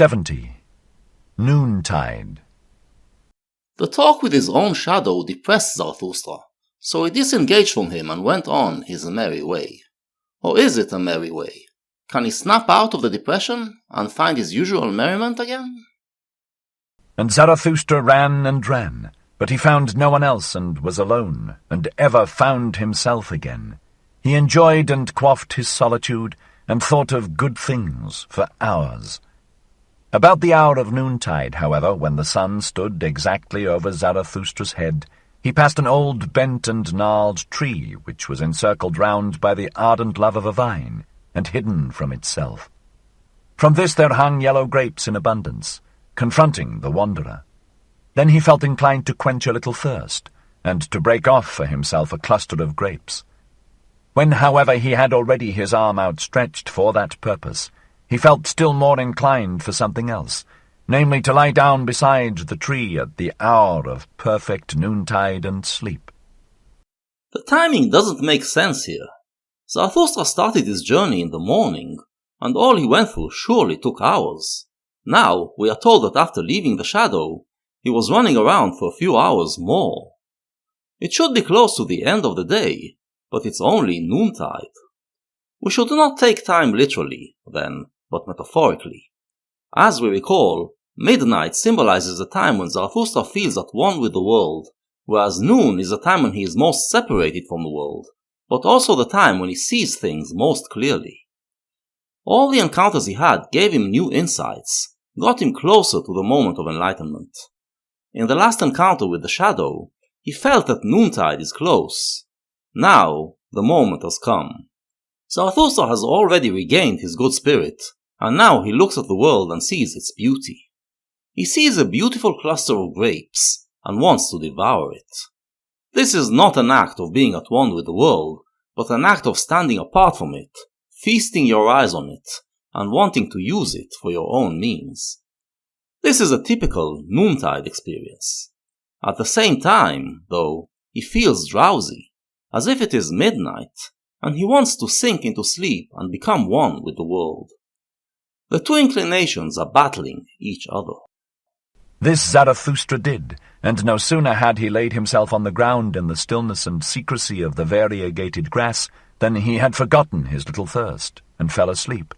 70. Noontide. The talk with his own shadow depressed Zarathustra, so he disengaged from him and went on his merry way. Or is it a merry way? Can he snap out of the depression and find his usual merriment again? And Zarathustra ran and ran, but he found no one else and was alone, and ever found himself again. He enjoyed and quaffed his solitude, and thought of good things for hours. About the hour of noontide, however, when the sun stood exactly over Zarathustra's head, he passed an old bent and gnarled tree which was encircled round by the ardent love of a vine, and hidden from itself. From this there hung yellow grapes in abundance, confronting the wanderer. Then he felt inclined to quench a little thirst, and to break off for himself a cluster of grapes. When, however, he had already his arm outstretched for that purpose, he felt still more inclined for something else, namely to lie down beside the tree at the hour of perfect noontide and sleep. The timing doesn't make sense here. Zarathustra started his journey in the morning, and all he went through surely took hours. Now we are told that after leaving the shadow, he was running around for a few hours more. It should be close to the end of the day, but it's only noontide. We should not take time literally, then, but metaphorically. As we recall, midnight symbolizes the time when Zarathustra feels at one with the world, whereas noon is the time when he is most separated from the world, but also the time when he sees things most clearly. All the encounters he had gave him new insights, got him closer to the moment of enlightenment. In the last encounter with the shadow, he felt that noontide is close. Now, the moment has come. Zarathustra has already regained his good spirit, and now he looks at the world and sees its beauty. He sees a beautiful cluster of grapes, and wants to devour it. This is not an act of being at one with the world, but an act of standing apart from it, feasting your eyes on it, and wanting to use it for your own means. This is a typical noontide experience. At the same time, though, he feels drowsy, as if it is midnight, and he wants to sink into sleep and become one with the world. The two inclinations are battling each other. This Zarathustra did, and no sooner had he laid himself on the ground in the stillness and secrecy of the variegated grass than he had forgotten his little thirst, and fell asleep.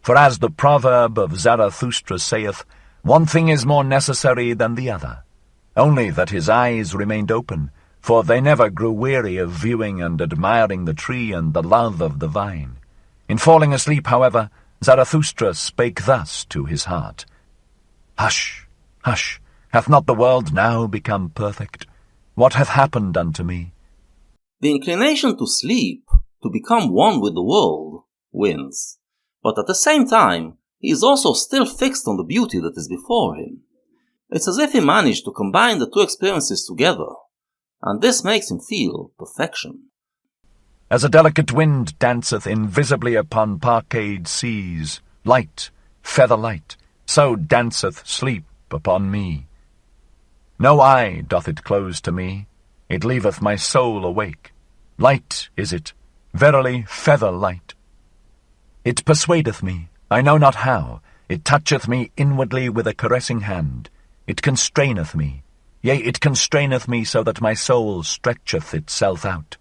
For as the proverb of Zarathustra saith, one thing is more necessary than the other, only that his eyes remained open, for they never grew weary of viewing and admiring the tree and the love of the vine. In falling asleep, however, Zarathustra spake thus to his heart, Hush, hush, hath not the world now become perfect? What hath happened unto me? The inclination to sleep, to become one with the world, wins. But at the same time, he is also still fixed on the beauty that is before him. It's as if he managed to combine the two experiences together, and this makes him feel perfection. As a delicate wind danceth invisibly upon parkade seas, light, feather light, so danceth sleep upon me. No eye doth it close to me, it leaveth my soul awake. Light is it, verily feather light. It persuadeth me, I know not how, it toucheth me inwardly with a caressing hand, it constraineth me, yea, it constraineth me so that my soul stretcheth itself out.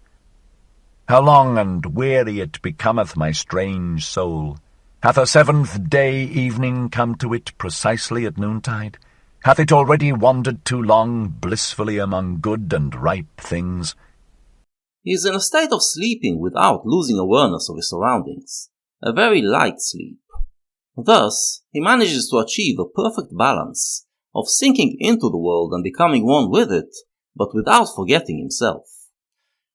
How long and weary it becometh my strange soul! Hath a seventh day evening come to it precisely at noontide? Hath it already wandered too long blissfully among good and ripe things? He is in a state of sleeping without losing awareness of his surroundings, a very light sleep. Thus, he manages to achieve a perfect balance of sinking into the world and becoming one with it, but without forgetting himself.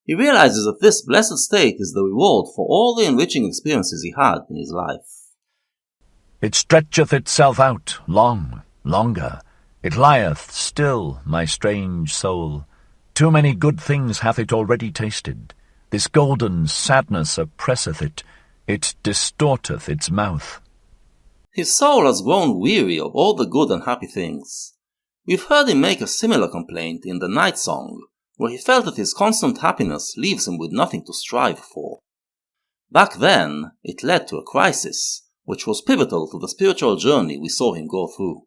He realizes that this blessed state is the reward for all the enriching experiences he had in his life. It stretcheth itself out long, longer. It lieth still, my strange soul. Too many good things hath it already tasted. This golden sadness oppresseth it. It distorteth its mouth. His soul has grown weary of all the good and happy things. We've heard him make a similar complaint in the Night Song, where he felt that his constant happiness leaves him with nothing to strive for. Back then, it led to a crisis, which was pivotal to the spiritual journey we saw him go through.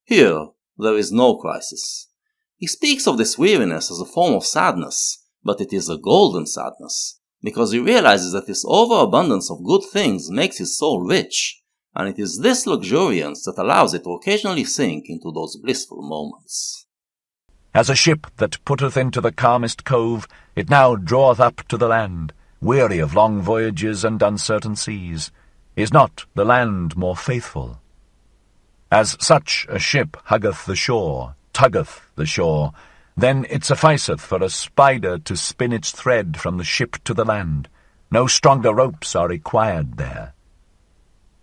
Here, there is no crisis. He speaks of this weariness as a form of sadness, but it is a golden sadness, because he realizes that this overabundance of good things makes his soul rich, and it is this luxuriance that allows it to occasionally sink into those blissful moments. As a ship that putteth into the calmest cove, it now draweth up to the land, weary of long voyages and uncertain seas. Is not the land more faithful? As such a ship huggeth the shore, tuggeth the shore, then it sufficeth for a spider to spin its thread from the ship to the land. No stronger ropes are required there.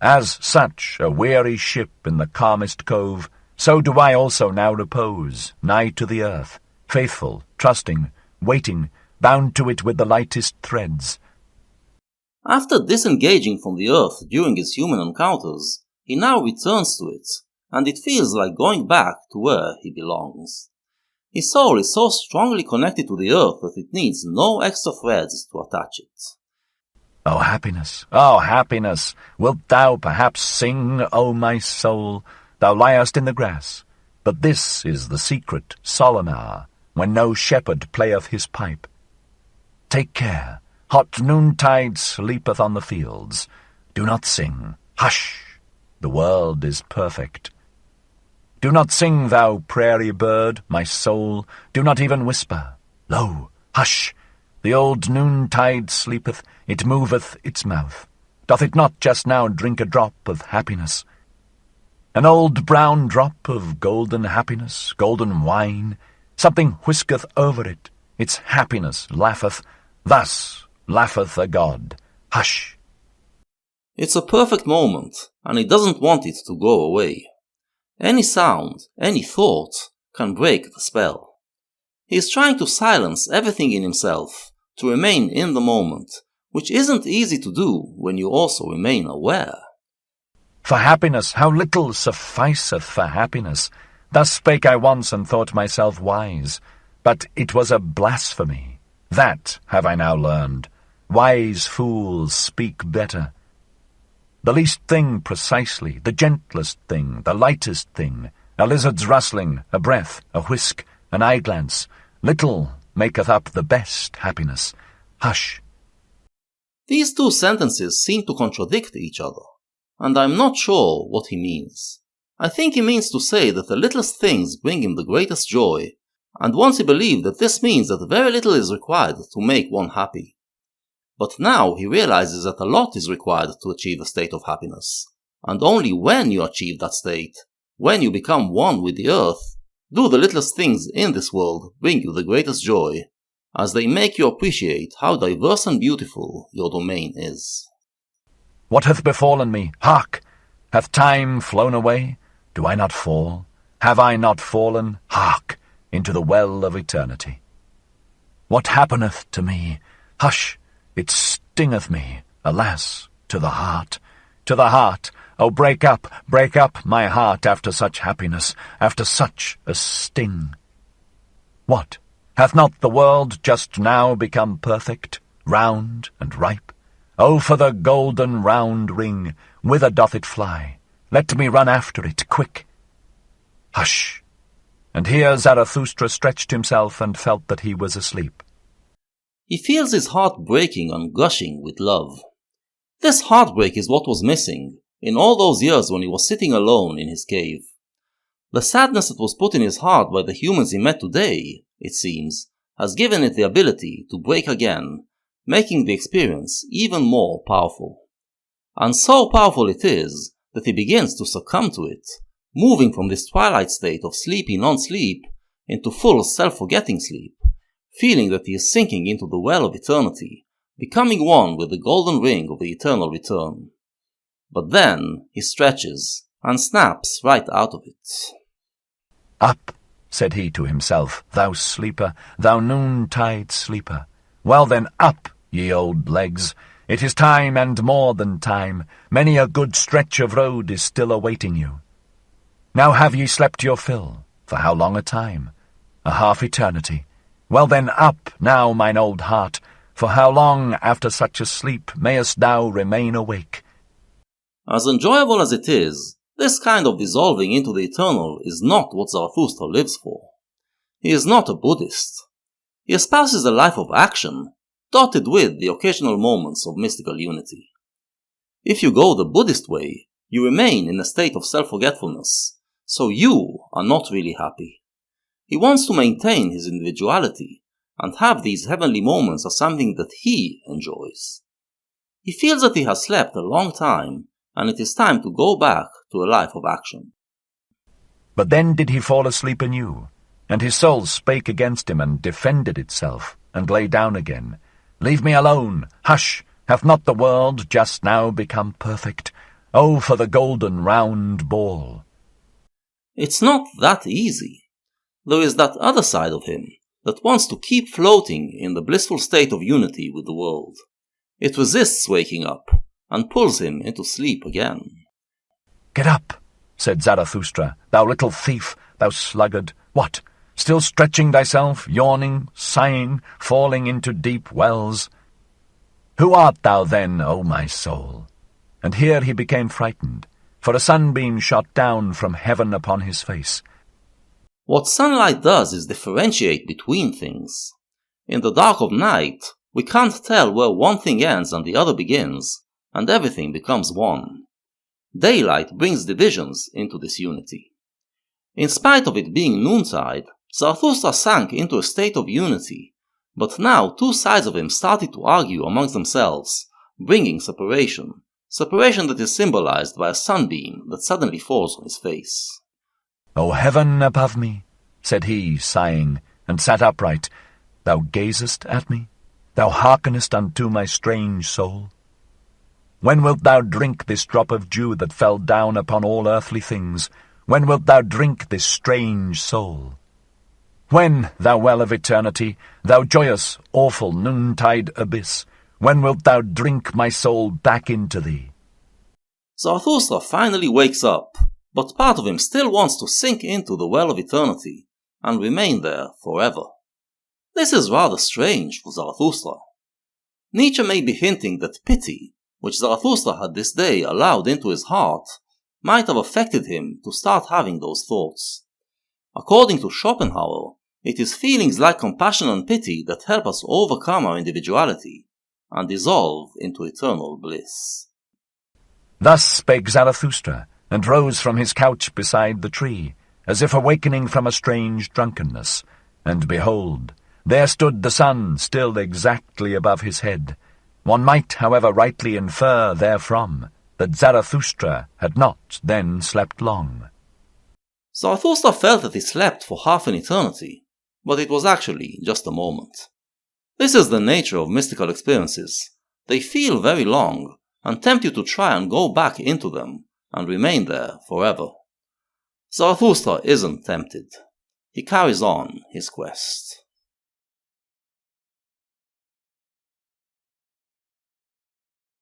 As such a weary ship in the calmest cove, so do I also now repose, nigh to the earth, faithful, trusting, waiting, bound to it with the lightest threads. After disengaging from the earth during his human encounters, he now returns to it, and it feels like going back to where he belongs. His soul is so strongly connected to the earth that it needs no extra threads to attach it. O happiness, wilt thou perhaps sing, O my soul? Thou liest in the grass, but this is the secret, solemn hour, when no shepherd playeth his pipe. Take care, hot noontide sleepeth on the fields. Do not sing, hush, the world is perfect. Do not sing, thou prairie bird, my soul, do not even whisper. Lo, hush, the old noontide sleepeth, it moveth its mouth. Doth it not just now drink a drop of happiness? An old brown drop of golden happiness, golden wine, something whisketh over it, its happiness laugheth, thus laugheth a god. Hush! It's a perfect moment, and he doesn't want it to go away. Any sound, any thought, can break the spell. He is trying to silence everything in himself, to remain in the moment, which isn't easy to do when you also remain aware. For happiness, how little sufficeth for happiness! Thus spake I once and thought myself wise, but it was a blasphemy. That have I now learned. Wise fools speak better. The least thing precisely, the gentlest thing, the lightest thing, a lizard's rustling, a breath, a whisk, an eye-glance, little maketh up the best happiness. Hush! These two sentences seem to contradict each other, and I'm not sure what he means. I think he means to say that the littlest things bring him the greatest joy, and once he believed that this means that very little is required to make one happy. But now he realizes that a lot is required to achieve a state of happiness, and only when you achieve that state, when you become one with the earth, do the littlest things in this world bring you the greatest joy, as they make you appreciate how diverse and beautiful your domain is. What hath befallen me? Hark! Hath time flown away? Do I not fall? Have I not fallen? Hark! Into the well of eternity. What happeneth to me? Hush! It stingeth me, alas, to the heart. To the heart! Oh, break up, my heart after such happiness, after such a sting. What? Hath not the world just now become perfect, round and ripe? Oh, for the golden round ring, whither doth it fly? Let me run after it, quick. Hush! And here Zarathustra stretched himself and felt that he was asleep. He feels his heart breaking and gushing with love. This heartbreak is what was missing in all those years when he was sitting alone in his cave. The sadness that was put in his heart by the humans he met today, it seems, has given it the ability to break again, making the experience even more powerful. And so powerful it is that he begins to succumb to it, moving from this twilight state of sleepy non-sleep into full self-forgetting sleep, feeling that he is sinking into the well of eternity, becoming one with the golden ring of the eternal return. But then he stretches and snaps right out of it. Up, said he to himself, thou sleeper, thou noontide sleeper. Well then, up, ye old legs. It is time and more than time. Many a good stretch of road is still awaiting you. Now have ye slept your fill? For how long a time? A half eternity. Well then, up now, mine old heart. For how long after such a sleep mayest thou remain awake? As enjoyable as it is, this kind of dissolving into the eternal is not what Zarathustra lives for. He is not a Buddhist. He espouses a life of action, dotted with the occasional moments of mystical unity. If you go the Buddhist way, you remain in a state of self-forgetfulness, so you are not really happy. He wants to maintain his individuality and have these heavenly moments as something that he enjoys. He feels that he has slept a long time, and it is time to go back to a life of action. But then did he fall asleep anew, and his soul spake against him and defended itself, and lay down again. Leave me alone! Hush! Hath not the world just now become perfect? Oh, for the golden round ball! It's not that easy. There is that other side of him that wants to keep floating in the blissful state of unity with the world. It resists waking up, and pulls him into sleep again. Get up, said Zarathustra, thou little thief, thou sluggard. What, still stretching thyself, yawning, sighing, falling into deep wells? Who art thou then, O my soul? And here he became frightened, for a sunbeam shot down from heaven upon his face. What sunlight does is differentiate between things. In the dark of night, we can't tell where one thing ends and the other begins, and everything becomes one. Daylight brings divisions into this unity. In spite of it being noontide, Zarathustra sank into a state of unity, but now two sides of him started to argue amongst themselves, bringing separation that is symbolized by a sunbeam that suddenly falls on his face. O heaven above me, said he, sighing, and sat upright, thou gazest at me? Thou hearkenest unto my strange soul? When wilt thou drink this drop of dew that fell down upon all earthly things? When wilt thou drink this strange soul? When, thou well of eternity, thou joyous, awful noontide abyss, when wilt thou drink my soul back into thee? Zarathustra finally wakes up, but part of him still wants to sink into the well of eternity and remain there forever. This is rather strange for Zarathustra. Nietzsche may be hinting that pity, which Zarathustra had this day allowed into his heart, might have affected him to start having those thoughts. According to Schopenhauer, it is feelings like compassion and pity that help us overcome our individuality and dissolve into eternal bliss. Thus spake Zarathustra, and rose from his couch beside the tree, as if awakening from a strange drunkenness. And behold, there stood the sun still exactly above his head. One might, however, rightly infer therefrom that Zarathustra had not then slept long. Zarathustra felt that he slept for half an eternity, but it was actually just a moment. This is the nature of mystical experiences. They feel very long, and tempt you to try and go back into them, and remain there forever. Zarathustra isn't tempted. He carries on his quest.